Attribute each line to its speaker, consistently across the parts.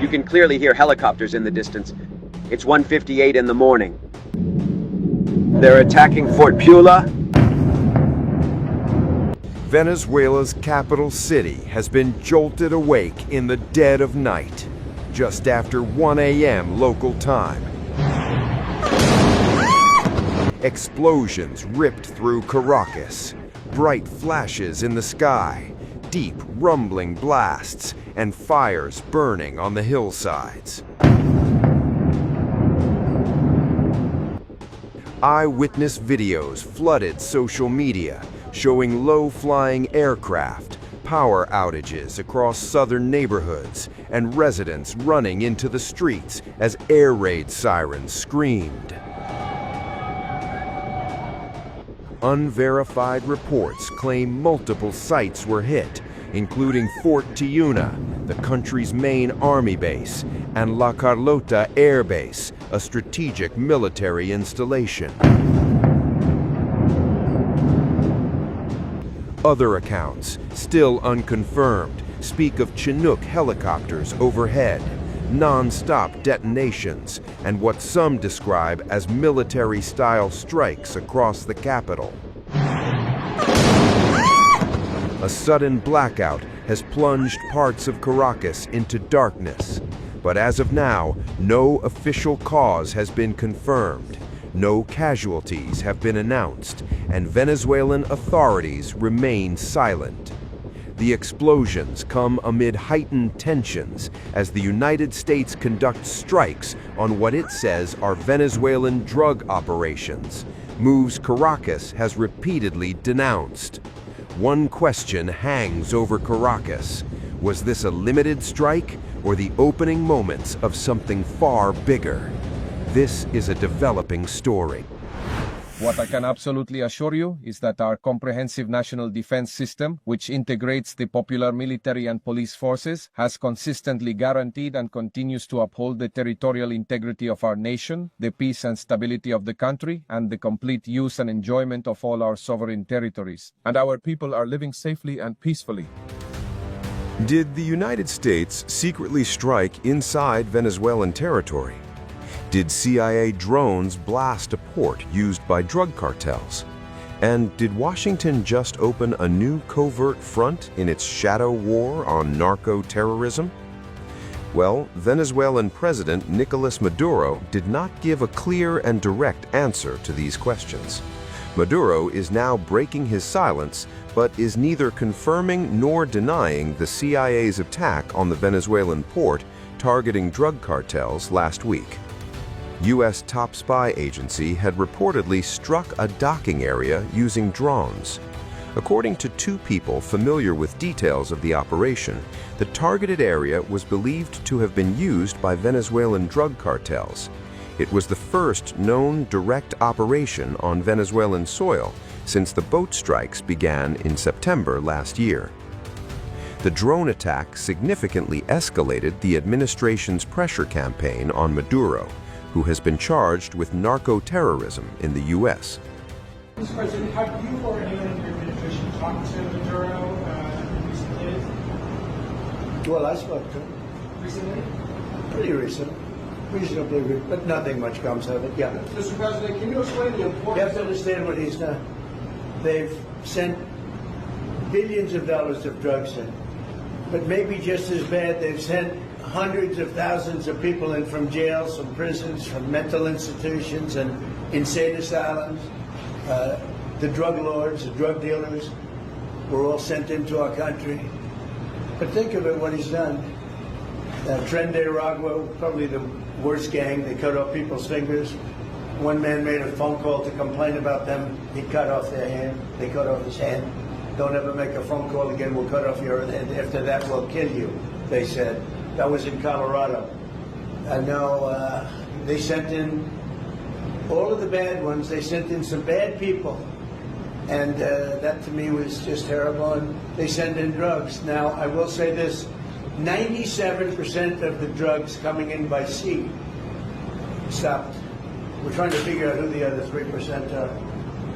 Speaker 1: can clearly hear helicopters in the distance. It's 1:58 in the morning. They're attacking Fort Pula.
Speaker 2: Venezuela's capital city has been jolted awake in the dead of night, just after 1 a.m. local time. Explosions ripped through Caracas, bright flashes in the sky, deep rumbling blasts, and fires burning on the hillsides. Eyewitness videos flooded social media, showing low-flying aircraft, power outages across southern neighborhoods, and residents running into the streets as air raid sirens screamed. Unverified reports claim multiple sites were hit, including Fort Tiuna, the country's main army base, and La Carlota Air Base, a strategic military installation. Other accounts, still unconfirmed, speak of Chinook helicopters overhead, non-stop detonations, and what some describe as military-style strikes across the capital. A sudden blackout has plunged parts of Caracas into darkness, but as of now, no official cause has been confirmed. No casualties have been announced, and Venezuelan authorities remain silent. The explosions come amid heightened tensions as the United States conducts strikes on what it says are Venezuelan drug operations, moves Caracas has repeatedly denounced. One question hangs over Caracas. Was this a limited strike or the opening moments of something far bigger? This is a developing story.
Speaker 3: What I can absolutely assure you is that our comprehensive national defense system, which integrates the popular military and police forces, has consistently guaranteed and continues to uphold the territorial integrity of our nation, the peace and stability of the country, and the complete use and enjoyment of all our sovereign territories. And our people are living safely and peacefully.
Speaker 2: Did the United States secretly strike inside Venezuelan territory? Did CIA drones blast a port used by drug cartels? And did Washington just open a new covert front in its shadow war on narco-terrorism? Well, Venezuelan President Nicolas Maduro did not give a clear and direct answer to these questions. Maduro is now breaking his silence, but is neither confirming nor denying the CIA's attack on the Venezuelan port targeting drug cartels last week. U.S. top spy agency had reportedly struck a docking area using drones. According to two people familiar with details of the operation, the targeted area was believed to have been used by Venezuelan drug cartels. It was the first known direct operation on Venezuelan soil since the boat strikes began in September last year. The drone attack significantly escalated the administration's pressure campaign on Maduro, who has been charged with narco-terrorism in the U.S.
Speaker 4: Mr. President, have you or anyone in your administration talked to Maduro in recent days?
Speaker 5: Well, I spoke to him.
Speaker 4: Recently?
Speaker 5: Pretty recent. Reasonably, but nothing much comes of it, yeah.
Speaker 4: Mr. President, can you explain the importance?
Speaker 5: You have to understand what he's done. They've sent billions of dollars of drugs in. But maybe just as bad, they've sent hundreds of thousands of people in from jails, from prisons, from mental institutions and insane asylums. The drug lords, the drug dealers were all sent into our country. But think of it, what he's done. Tren de Aragua, probably the worst gang. They cut off people's fingers. One man made a phone call to complain about them. He cut off their hand. They cut off his hand. Don't ever make a phone call again. We'll cut off your hand. After that, we'll kill you, they said. That was in Colorado. And now they sent in all of the bad ones. They sent in some bad people. And that to me was just terrible. And they send in drugs. Now, I will say this. 97% of the drugs coming in by sea stopped. We're trying to figure out who the other 3% are.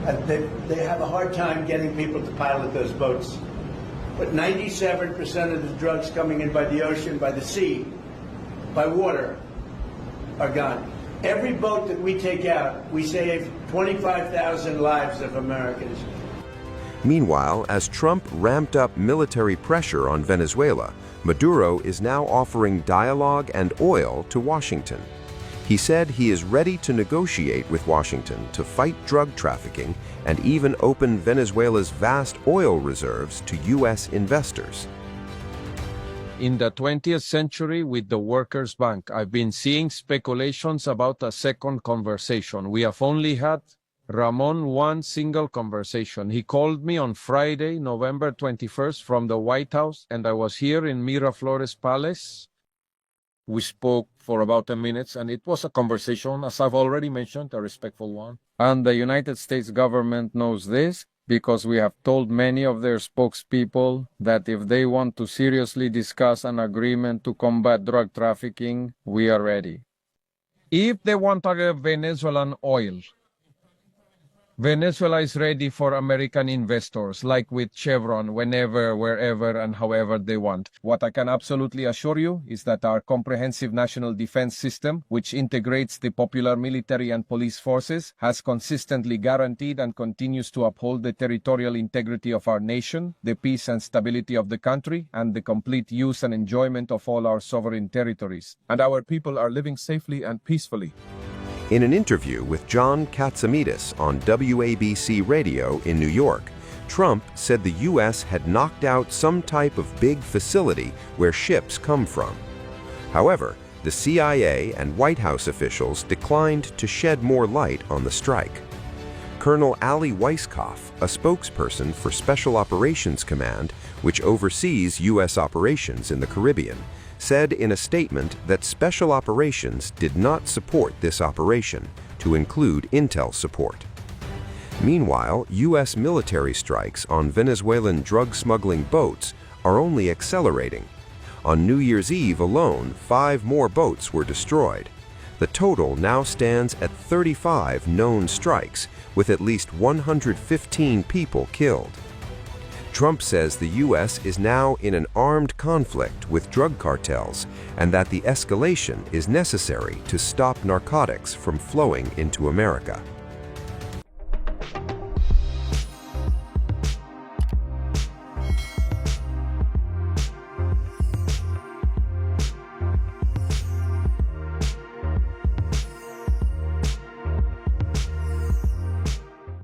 Speaker 5: And they have a hard time getting people to pilot those boats. But 97% of the drugs coming in by the ocean, by the sea, by water are gone. Every boat that we take out, we save 25,000 lives of Americans.
Speaker 2: Meanwhile, as Trump ramped up military pressure on Venezuela, Maduro is now offering dialogue and oil to Washington. He said he is ready to negotiate with Washington to fight drug trafficking and even open Venezuela's vast oil reserves to U.S. investors.
Speaker 3: In the 20th century, with the Workers' Bank, I've been seeing speculations about a second conversation. We have only had, Ramon, one single conversation. He called me on Friday, November 21st from the White House, and I was here in Miraflores Palace. We spoke for about 10 minutes, and it was a conversation, as I've already mentioned, a respectful one. And the United States government knows this because we have told many of their spokespeople that if they want to seriously discuss an agreement to combat drug trafficking, we are ready. If they want Venezuelan oil, Venezuela is ready for American investors, like with Chevron, whenever, wherever, and however they want. What I can absolutely assure you is that our comprehensive national defense system, which integrates the popular military and police forces, has consistently guaranteed and continues to uphold the territorial integrity of our nation, the peace and stability of the country, and the complete use and enjoyment of all our sovereign territories. And our people are living safely and peacefully.
Speaker 2: In an interview with John Katsamidis on WABC Radio in New York, Trump said the U.S. had knocked out some type of big facility where ships come from. However, the CIA and White House officials declined to shed more light on the strike. Colonel Ali Weisskopf, a spokesperson for Special Operations Command, which oversees U.S. operations in the Caribbean, said in a statement that Special Operations did not support this operation, to include intel support. Meanwhile, U.S. military strikes on Venezuelan drug smuggling boats are only accelerating. On New Year's Eve alone, 5 more boats were destroyed. The total now stands at 35 known strikes, with at least 115 people killed. Trump says the U.S. is now in an armed conflict with drug cartels and that the escalation is necessary to stop narcotics from flowing into America.